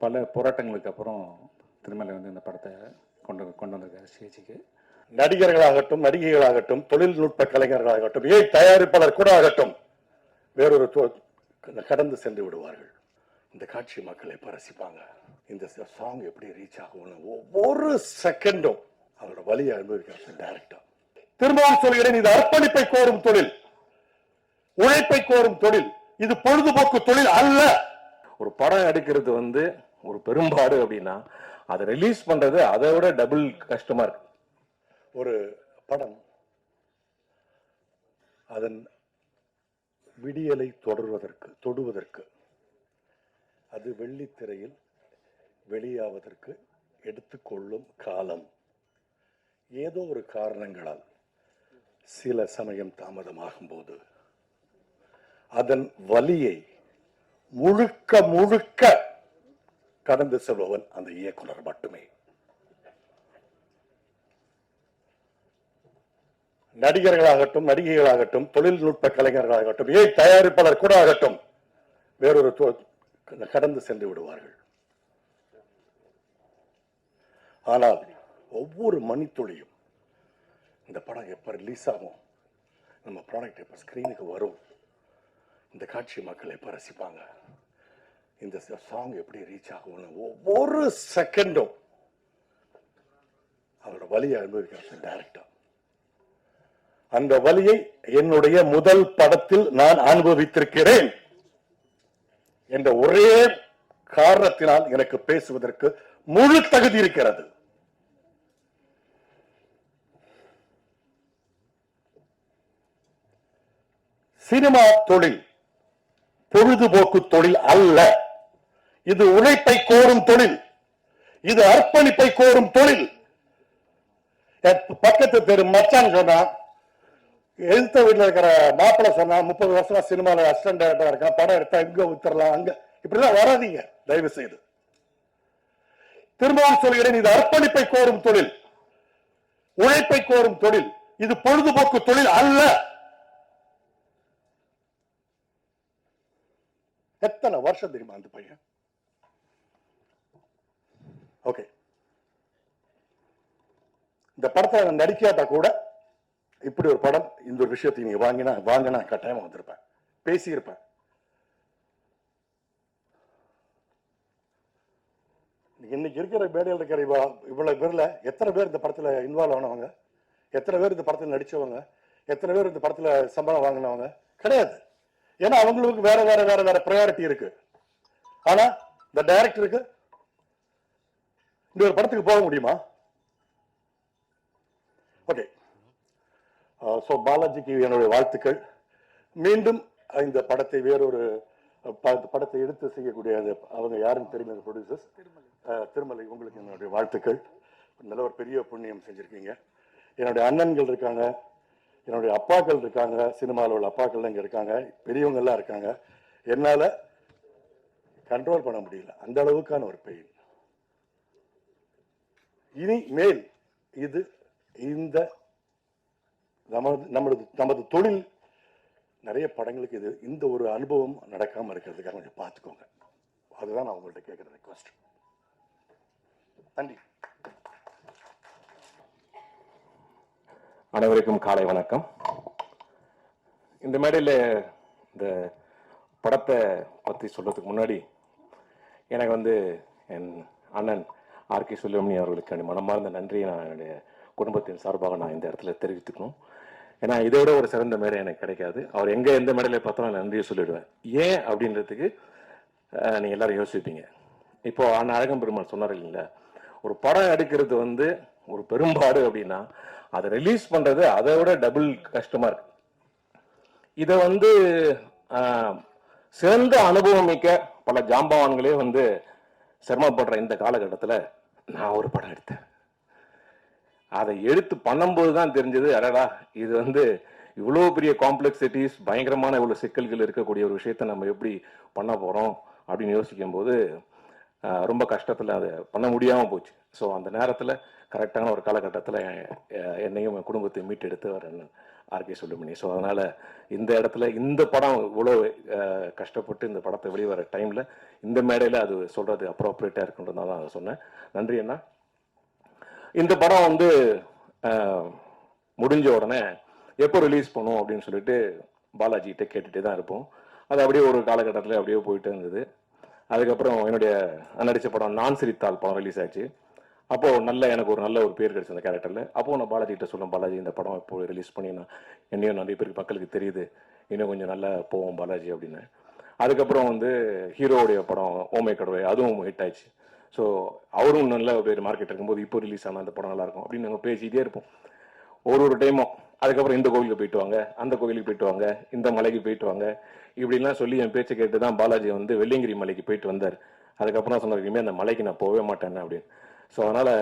பல போராட்டங்களுக்கு அப்புறம் திருமலை வந்து இந்த படத்தை கொண்டு வந்திருக்காரு ஸ்டேஜுக்கு. நடிகர்களாகட்டும், நடிகைகளாகட்டும், தொழில்நுட்ப கலைஞர்களாகட்டும், தயாரிப்பாளர் கூட ஆகட்டும், வேறொரு கடந்து சென்று விடுவார்கள். இந்த காட்சி மக்களை ரசிப்பாங்க. இந்த சாங் எப்படி ரீச் ஆகும், ஒவ்வொரு செகண்டும் அவரோட வலியை அனுபவிக்கிறார் டைரக்டா. திரும்பவும் சொல்கிறேன், இது அர்ப்பணிப்பை கோரும் தொழில், உழைப்பை கோரும் தொழில், இது பொழுதுபோக்கு தொழில் அல்ல. ஒரு படம் எடுக்கிறது வந்து ஒரு பெரும்பாடு அப்படின்னா அதை ரிலீஸ் பண்றது அதை விட டபுள் கஷ்டமா இருக்கு. ஒரு படம் அதன் விடியலை தொடுவதற்கு அது வெள்ளித்திரையில் வெளியாவதற்கு எடுத்துக்கொள்ளும் காலம் ஏதோ ஒரு காரணங்களால் சில சமயம் தாமதமாகும் போது அதன் வலியை முழுக்க கடந்து செல்பவன் அந்த இயக்குனர் மட்டுமே. நடிகர்களாகட்டும், நடிகைகளாகட்டும், தொழில்நுட்ப கலைஞர்களாகட்டும், தயாரிப்பாளர் கூட ஆகட்டும், வேறொரு கடந்து சென்று விடுவார்கள். ஆனால் ஒவ்வொரு மணித்துளியும் இந்த படம் எப்ப ரிலீஸ் ஆகும், நம்ம ப்ராடக்ட் எப்ப ஸ்கிரீனுக்கு வரும், இந்த காட்சி மக்கள் எப்ப ரசிப்பாங்க, இந்த சாங் எப்படி ரீச் ஆகும், ஒவ்வொரு செகண்டும் அவரோட வலியை அனுபவிக்கிறார் டைரக்டா. அந்த வலியை என்னுடைய முதல் படத்தில் நான் அனுபவித்திருக்கிறேன் என்ற ஒரே காரணத்தினால் எனக்கு பேசுவதற்கு முழு தகுதி இருக்கிறது. சினிமா தொழில் பொழுதுபோக்கு தொழில் அல்ல, இது உழைப்பை கோரும் தொழில், இது அர்ப்பணிப்பை கோரும் தொழில். பக்கத்து தெரு மச்சான் சொன்னா, எழுத்த வீட்டில் இருக்கிற மாப்பிள்ள சொன்னா 30 வருஷமா சினிமாவில் அசிஸ்டன்ட் டைரக்டரா இருக்கான், படம் எடுத்தா இங்க உத்தரலாம் அங்க, இப்படிதான் வராதீங்க தயவு செய்து. திரும்பவும் சொல்கிறேன், இது அர்ப்பணிப்பை கோரும் தொழில், உழைப்பை கோரும் தொழில், இது பொழுதுபோக்கு தொழில் அல்ல. எத்தனை வருஷம் தெரியுமா அந்த பையன்? ஓகே, இந்த படத்தை நடிக்காட்டா கூட இப்படி ஒரு படம், இந்த ஒரு விஷயத்தை நீங்க வாங்கினா கட்டாயமா வந்திருப்பேன், பேசியிருப்பேன். இன்னைக்கு இருக்கிற மேடையில் இருக்கிற இவ்வளவு பேர்ல எத்தனை பேர் இந்த படத்துல இன்வால்வ் ஆனவங்க, எத்தனை பேர் இந்த படத்தில் நடிச்சவங்க, எத்தனை பேர் இந்த படத்துல சம்பளம் வாங்கினவங்க? கிடையாது. ஏன்னா அவங்களுக்கு வேற வேற வேற வேற ப்ரையாரிட்டி இருக்கு. ஆனா இந்த டைரக்டருக்கு இந்த ஒரு படத்துக்கு போக முடியுமா? ஓகே, சோ பாலாஜிக்கு என்னுடைய வாழ்த்துக்கள். மீண்டும் இந்த படத்தை வேறொரு படத்தை எடுத்து செய்யக்கூடிய அவங்க யாருன்னு தெரியும், ப்ரொடியூசர்ஸ் திருமலை, உங்களுக்கு என்னுடைய வாழ்த்துக்கள். நல்ல ஒரு பெரிய புண்ணியம் செஞ்சிருக்கீங்க. என்னுடைய அண்ணன்கள் இருக்காங்க, என்னுடைய அப்பாக்கள் இருக்காங்க, சினிமாவில் உள்ள அப்பாக்கள் இங்க இருக்காங்க, பெரியவங்க எல்லாம் இருக்காங்க. என்னால கண்ட்ரோல் பண்ண முடியல, அந்த அளவுக்கான ஒரு பெயின். இனி மேல் இது இந்த நமது தொழில் நிறைய படங்களுக்கு இது இந்த ஒரு அனுபவம் நடக்காம இருக்கிறதுக்காக கொஞ்சம் பார்த்துக்கோங்க. அதுதான் நான் உங்கள்கிட்ட கேட்கிற ரெக்வஸ்ட். நன்றி. அனைவருக்கும் காலை வணக்கம். இந்த மேடையில் இந்த படத்தை பற்றி சொல்றதுக்கு முன்னாடி எனக்கு வந்து என் அண்ணன் ஆர்கே சுப்பிரமணியம் அவர்களுக்கு மனமார்ந்த நன்றியை நான் என்னுடைய குடும்பத்தின் சார்பாக நான் இந்த இடத்துல தெரிவித்துக்கணும். ஏன்னா இதை விட ஒரு சிறந்த மேடை எனக்கு கிடைக்காது. அவர் எந்த மேடையில் பார்த்தாலும் நன்றியை சொல்லிடுவேன். ஏன் அப்படின்றதுக்கு நீங்கள் எல்லாரும் யோசிப்பீங்க. இப்போ அண்ணன் அழகம் பெருமாள் சொன்னார் இல்லைங்களா, ஒரு படம் எடுக்கிறது வந்து ஒரு பெரும்பாடு அப்படின்னா அதை ரிலீஸ் பண்றது அதை விட டபுள் கஷ்டமா இருக்கு. இதை வந்து சிறந்த அனுபவம் மிக்க பல ஜாம்பவான்களே வந்து சிரமப்படுற இந்த காலகட்டத்தில் நான் ஒரு படம் எடுத்தேன். அதை எடுத்து பண்ணும்போது தான் தெரிஞ்சது, அடடா இது வந்து இவ்வளோ பெரிய காம்ப்ளெக்சிட்டிஸ், பயங்கரமான இவ்வளோ சிக்கல்கள் இருக்கக்கூடிய ஒரு விஷயத்த நம்ம எப்படி பண்ண போகிறோம் அப்படின்னு யோசிக்கும் போது ரொம்ப கஷ்டத்தில் அதை பண்ண முடியாமல் போச்சு. ஸோ அந்த நேரத்தில் கரெக்டான ஒரு காலகட்டத்தில் என்னையும் என் குடும்பத்தையும் மீட்டெடுத்து அவர் ஆர்கே சுப்பிரமணி. ஸோ அதனால் இந்த இடத்துல இந்த படம் இவ்வளோ கஷ்டப்பட்டு இந்த படத்தை வெளிவர டைமில் இந்த மேடையில் அது சொல்கிறது அப்ரோப்ரியேட்டாக இருக்குன்றதுனால தான் அதை சொன்னேன். நன்றி அண்ணா. இந்த படம் வந்து முடிஞ்ச உடனே எப்போ ரிலீஸ் பண்ணும் அப்படின்னு சொல்லிட்டு பாலாஜிகிட்ட கேட்டுகிட்டே தான் இருப்போம். அது அப்படியே ஒரு காலகட்டத்தில் அப்படியே போயிட்டு இருந்தது. அதுக்கப்புறம் என்னுடைய நடித்த படம் நான் சிரித்தால் படம் ரிலீஸ் ஆச்சு. அப்போது எனக்கு ஒரு நல்ல ஒரு பேர் கிடைச்ச அந்த கேரக்டரில். அப்போது நான் பாலாஜிகிட்ட சொன்னேன், பாலாஜி இந்த படம் இப்போ ரிலீஸ் பண்ணி நான் என்னையும் நிறைய பேருக்கு மக்களுக்கு தெரியுது, இன்னும் கொஞ்சம் நல்லா போவோம் பாலாஜி அப்படின்னு. அதுக்கப்புறம் வந்து ஹீரோவுடைய படம் ஓமை கடவை, அதுவும் ஹிட் ஆயிடுச்சு. ஸோ அவரும் நல்ல ஒரு மார்க்கெட் இருக்கும்போது இப்போ ரிலீஸ் ஆனால் அந்த படம் நல்லாயிருக்கும் அப்படின்னு நாங்கள் பேசிக்கிட்டே இருப்போம் ஒரு டைமும். அதுக்கப்புறம் இந்த கோவிலுக்கு போயிட்டு வாங்க, அந்த கோவிலுக்கு போயிட்டு வாங்க, இந்த மலைக்கு போயிட்டு வாங்க இப்படிலாம் சொல்லி என் பேச்சை கேட்டு தான் பாலாஜி வந்து வெள்ளியங்கிரி மலைக்கு போயிட்டு வந்தார். அதுக்கப்புறம் சொன்னார், இனிமேல் அந்த மலைக்கு நான் போகவே மாட்டேன் அப்படின்னு. ஸோ அதனால்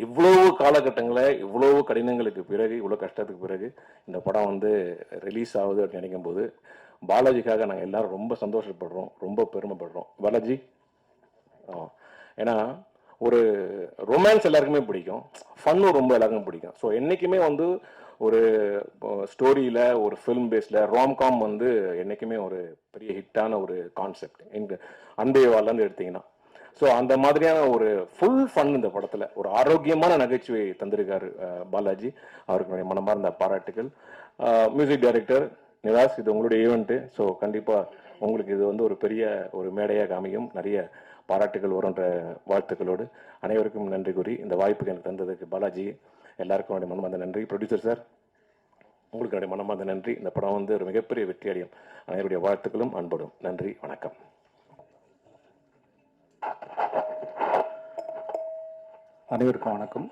இவ்வளவு காலகட்டங்களில் இவ்வளவு கடினங்களுக்கு பிறகு, இவ்வளோ கஷ்டத்துக்கு பிறகு இந்த படம் வந்து ரிலீஸ் ஆகுது அப்படின்னு நினைக்கும் போது பாலாஜிக்காக நாங்கள் எல்லாரும் ரொம்ப சந்தோஷப்படுறோம், ரொம்ப பெருமைப்படுறோம். பாலாஜி ஏன்னா ஒரு ரொமான்ஸ் எல்லாருக்குமே பிடிக்கும், ஃபன்னும் ரொம்ப எல்லாருக்குமே பிடிக்கும். ஸோ என்றைக்குமே வந்து ஒரு ஸ்டோரியில் ஒரு ஃபிலிம் பேஸில் ராம்காம் வந்து என்றைக்குமே ஒரு பெரிய ஹிட்டான ஒரு கான்செப்ட். எங்க அன்பேவாலேருந்து எடுத்தீங்கன்னா ஸோ அந்த மாதிரியான ஒரு ஃபுல் ஃபன் இந்த படத்தில் ஒரு ஆரோக்கியமான நகைச்சுவை தந்திருக்காரு பாலாஜி. அவருக்கு மனமார்ந்த பாராட்டுகள். மியூசிக் டைரக்டர் நிவாஸ், இது உங்களுடைய ஈவெண்ட்டு. ஸோ கண்டிப்பாக உங்களுக்கு இது வந்து ஒரு பெரிய ஒரு மேடையாக அமையும், நிறைய பாராட்டுகள் வரும்ன்ற வாழ்த்துக்களோடு அனைவருக்கும் நன்றி கூறி இந்த வாய்ப்புக்கு எனக்கு தந்ததுக்கு பாலாஜி எல்லாருக்கும் என்னுடைய மனமார்ந்த நன்றி. ப்ரொடியூசர் சார், உங்களுக்கு என்னுடைய மனமார்ந்த நன்றி. இந்த படம் வந்து ஒரு மிகப்பெரிய வெற்றி அடையும். அனைவருடைய வாழ்த்துக்களும் அன்படும். நன்றி, வணக்கம். அனைவருக்கும் வணக்கம்.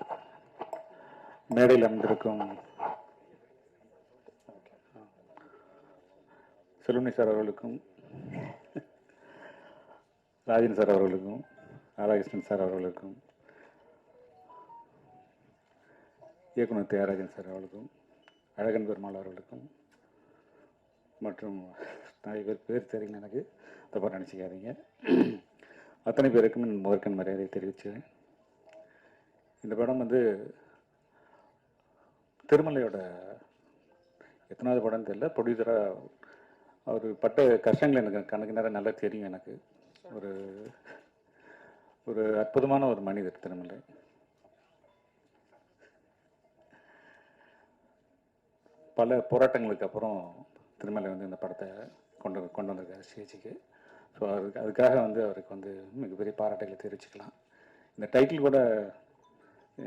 மேடையில் அமர்ந்திருக்கும் செல்வமணி சார் அவர்களுக்கும், ராஜன் சார் அவர்களுக்கும், ராதாகிருஷ்ணன் சார் அவர்களுக்கும், இயக்குனர் தியாகராஜன் சார் அவர்களுக்கும், அழகன் பெருமாள் அவர்களுக்கும், மற்றும் நிறைய பேர் தெரியல எனக்கு, தப்பாக நினச்சிக்காதீங்க. அத்தனை பேருக்கும் முதற்கண் மரியாதை தெரிவிச்சுக்கிறேன். இந்த படம் வந்து திருமலையோட எத்தனாவது படம்னு தெரியல, ப்ரொடியூசராக அவர் பட்ட கஷ்டங்கள் எனக்கு கணக்கு நேரம் நல்லா தெரியும். எனக்கு ஒரு ஒரு அற்புதமான ஒரு மனிதர் திருமலை. பல போராட்டங்களுக்கு அப்புறம் திருமலை வந்து இந்த படத்தை கொண்டு வந்திருக்காரு ஸ்டேஜுக்கு. ஸோ அதுக்காக வந்து அவருக்கு வந்து மிகப்பெரிய பாராட்டுகளை தெரிவிச்சுக்கலாம். இந்த டைட்டில் கூட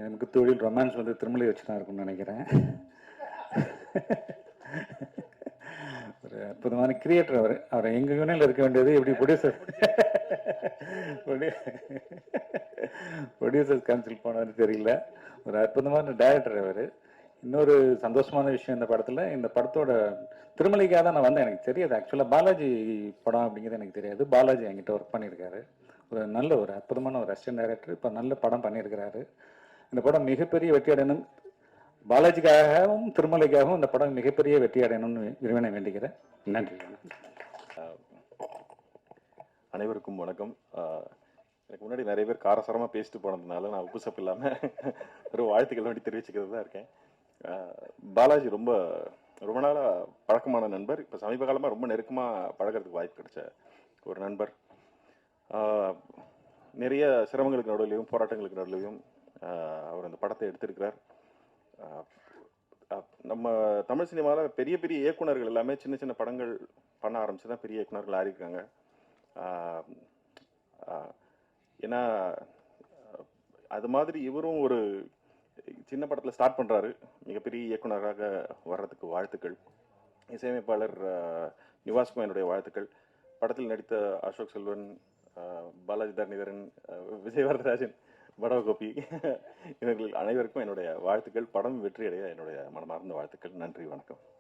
எனக்கு தொழில் ரொமான்ஸ் வந்து திருமலை வச்சு தான் இருக்கும்னு நினைக்கிறேன். ஒரு அற்புதமான கிரியேட்டர் அவர். அவரை எங்கள் யூனியனில் இருக்க வேண்டியது எப்படி ப்ரொடியூசர்ஸ் கவுன்சில் போனான்னு தெரியல. ஒரு அற்புதமான டைரக்டர் அவர். இன்னொரு சந்தோஷமான விஷயம் இந்த படத்தில், இந்த படத்தோட திருமலைக்காக தான் நான் வந்தேன். எனக்கு தெரியாது ஆக்சுவலாக பாலாஜி படம் அப்படிங்கிறது எனக்கு தெரியாது. பாலாஜி என்கிட்ட ஒர்க் பண்ணியிருக்காரு. ஒரு நல்ல ஒரு அற்புதமான ஒரு அசிஸ்டன்ட் டைரக்டர். இப்போ நல்ல படம் பண்ணியிருக்கிறாரு. இந்த படம் மிகப்பெரிய வெற்றி அடையணும், பாலாஜிக்காகவும் திருமலைக்காகவும் இந்த படம் மிகப்பெரிய வெற்றி அடையணும்னு இறைவனை வேண்டிக்கிறேன். நன்றி. அனைவருக்கும் வணக்கம். எனக்கு முன்னாடி நிறைய பேர் காரசாரமாக பேசிட்டு போனதுனால நான் உப்பு சப்பு இல்லாமல் ஒரு வாழ்த்துக்கள் வேண்டி தெரிவிச்சுக்கிறது தான் இருக்கேன். பாலாஜி ரொம்ப ரொம்ப நாளாக பழக்கமான நண்பர். இப்போ சமீப காலமாக ரொம்ப நெருக்கமாக பழகிறதுக்கு வாய்ப்பு கிடைச்ச ஒரு நண்பர். நிறைய சிரமங்களுக்கு நடுவிலையும் போராட்டங்களுக்கு நடுவிலையும் அவர் அந்த படத்தை எடுத்திருக்கிறார். நம்ம தமிழ் சினிமாவில் பெரிய பெரிய இயக்குனர்கள் எல்லாமே சின்ன சின்ன படங்கள் பண்ண ஆரம்பிச்சு தான் பெரிய இயக்குனர்கள் ஆறியிருக்காங்க. ஏன்னா அது மாதிரி இவரும் ஒரு சின்ன படத்தில் ஸ்டார்ட் பண்ணுறாரு. மிகப்பெரிய இயக்குனராக வர்றதுக்கு வாழ்த்துக்கள். இசையமைப்பாளர் நிவாஸ்க்கும் என்னுடைய வாழ்த்துக்கள். படத்தில் நடித்த அசோக் செல்வன், பாலாஜி தரணிதரன், விஜய் வரதராஜன், படவகோபி இவர்கள் அனைவருக்கும் என்னுடைய வாழ்த்துக்கள். படம் வெற்றி அடைய என்னுடைய மனமார்ந்த வாழ்த்துக்கள். நன்றி, வணக்கம்.